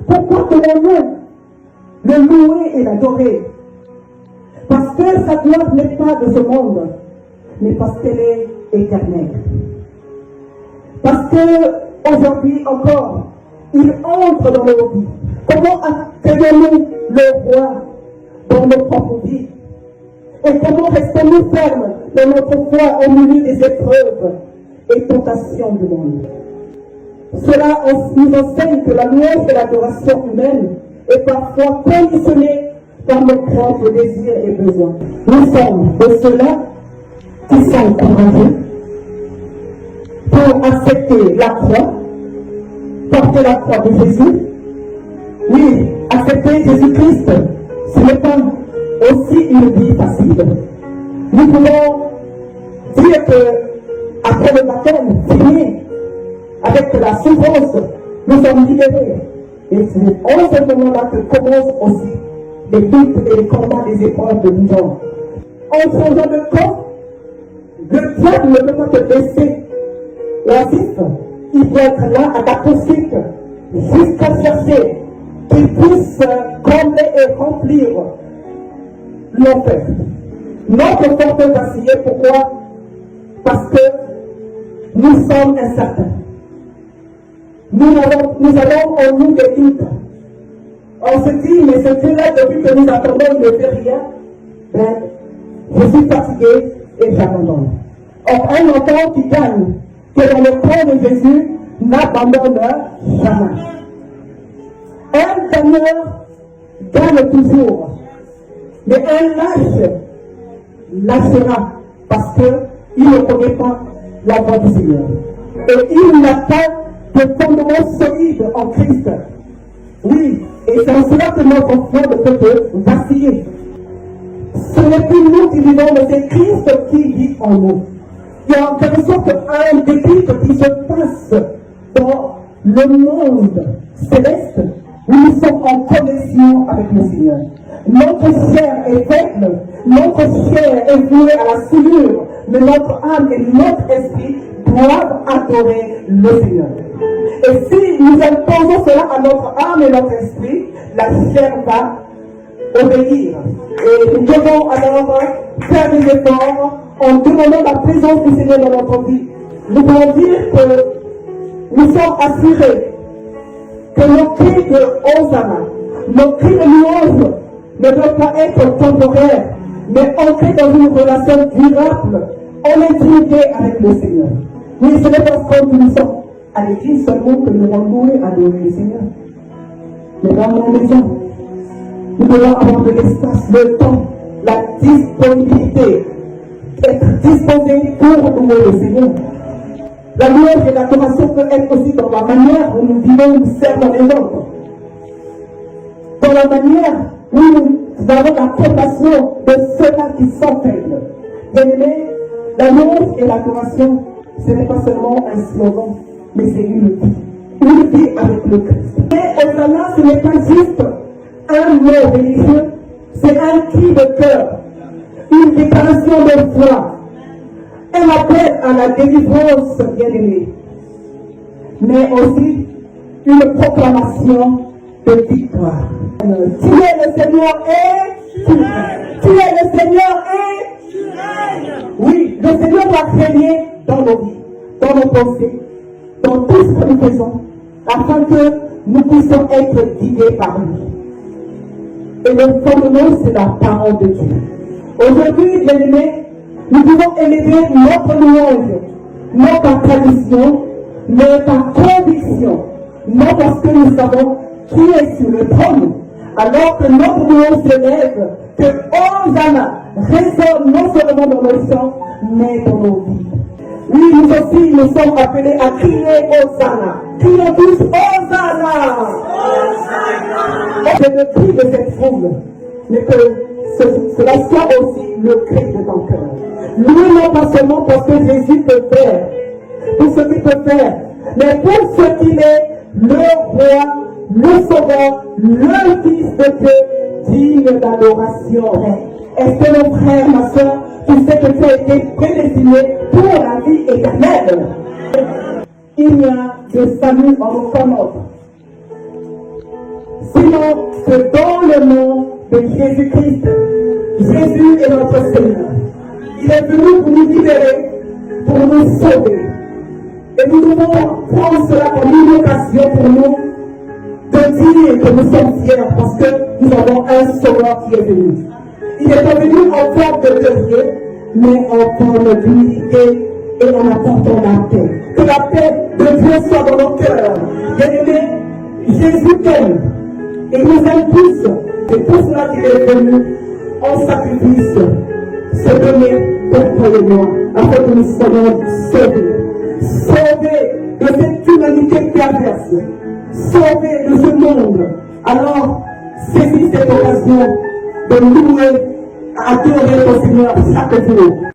Pourquoi devons-nous le louer et l'adorer? Parce que sa gloire n'est pas de ce monde, mais parce qu'elle est éternelle. Parce que aujourd'hui encore, il entre dans nos vies. Comment accueillons-nous le roi dans nos propres vies? Et comment restons-nous fermes dans notre foi au milieu des épreuves et tentations du monde? Cela nous enseigne que la louange et l'adoration humaine est parfois conditionnée par nos propres désirs et besoins. Nous sommes de ceux-là qui sont courageux pour accepter la croix, porter la croix de Jésus. Oui, accepter Jésus-Christ, ce n'est pas aussi une vie facile. Nous pouvons dire que après le baptême fini, avec la souffrance, nous sommes libérés. Et c'est en ce moment-là que commencent aussi les doutes et les combats des épreuves de nous. En changeant de corps, le diable ne peut pas te laisser oisif. Il doit être là à ta poursuite jusqu'à chercher qu'il puisse combler et remplir l'enfer. Notre porte vacillé, pourquoi? Parce que nous sommes incertains. Nous avons en nous des doutes. On se dit, mais ce Dieu-là, depuis que nous attendons, il ne fait rien. Ben, je suis fatigué et j'abandonne. Or, un enfant qui gagne, qui est dans le corps de Jésus, n'abandonne jamais. Un gagneur gagne toujours. Mais un lâche lâchera parce qu'il ne connaît pas la voie du Seigneur. Et il n'a pas de fondement solide en Christ. Oui, et c'est en cela que notre foi ne peut que vaciller. Ce n'est plus nous qui vivons, mais c'est Christ qui vit en nous. Il y a en quelque sorte un déclic qui se passe dans le monde céleste où nous sommes en connexion avec le Seigneur. Notre chair est faible, notre chair est vouée à la souillure, mais notre âme et notre esprit doivent adorer le Seigneur. Et si nous imposons cela à notre âme et notre esprit, la chair va obéir. Et nous devons alors faire des efforts en demandant la présence du Seigneur dans notre vie. Nous pouvons dire que nous sommes assurés que nos cris de Hosanna, nos cris de louange ne doivent pas être temporaires, mais ancrés dans une relation durable, en intimité avec le Seigneur. Oui, ce n'est pas comme nous sommes à l'église seulement que nous devons adorer le Seigneur. Mais dans nos maisons, nous devons avoir de l'espace, le temps, la disponibilité, être disposés pour louer le Seigneur. La louange et l'adoration peut être aussi dans la manière où nous vivons, nous servons les autres. Dans la manière où nous avons la compassion de ceux-là qui sont faibles. Bien-aimés, la louange et l'adoration, ce n'est pas seulement un slogan, mais c'est une vie. Une vie avec le Christ. Et Hosanna, ce n'est pas juste un mot religieux, c'est un cri de cœur, une déclaration de foi. Elle appelle à la délivrance, bien-aimée, mais aussi une proclamation de victoire. Tu es le Seigneur et tu règnes. Tu es le Seigneur et tu règnes. Oui, le Seigneur va régner dans nos vies, dans nos pensées, dans tout ce que nous faisons, afin que nous puissions être guidés par lui. Et le fondement, c'est la parole de Dieu. Aujourd'hui, bien-aimés, nous pouvons élever notre louange, non par tradition, mais par conviction, non parce que nous savons qui est sur le trône, alors que notre louange se lève, que Hosanna résonne non seulement dans nos chants, mais dans nos vies. Oui, nous aussi, nous sommes appelés à crier Hosanna. Crions tous Hosanna! Hosanna! C'est le cri de cette foule, mais que cela soit aussi le cri de ton cœur. Louez non pas seulement parce que Jésus peut faire, pour ce qu'il peut faire, mais pour ce qu'il est, le roi, le sauveur, le Fils de Dieu, digne d'adoration. Est-ce que mon frère, ma soeur, tu sais que tu as été prédestiné pour la vie éternelle? Il n'y a de salut en aucun autre. sinon que dans le nom de Jésus-Christ. Jésus est notre Seigneur. Il est venu pour nous libérer, pour nous sauver. Et nous devons prendre cela comme une occasion pour nous de dire que nous sommes fiers parce que nous avons un sauveur qui est venu. Il est pas venu en forme de guerrier, mais en forme d'humilité et en apportant la paix. Que la paix de Dieu soit dans nos cœurs. Bien-aimés, Jésus t'aime. Et nous aime tous. C'est pour cela qu'il est venu en sacrifice se donner pour toi et moi, afin que nous soyons sauvés. Sauvés de cette humanité perverse. Sauvés de ce monde. Alors, saisis cette occasion de louer, adorer ton Seigneur chaque jour.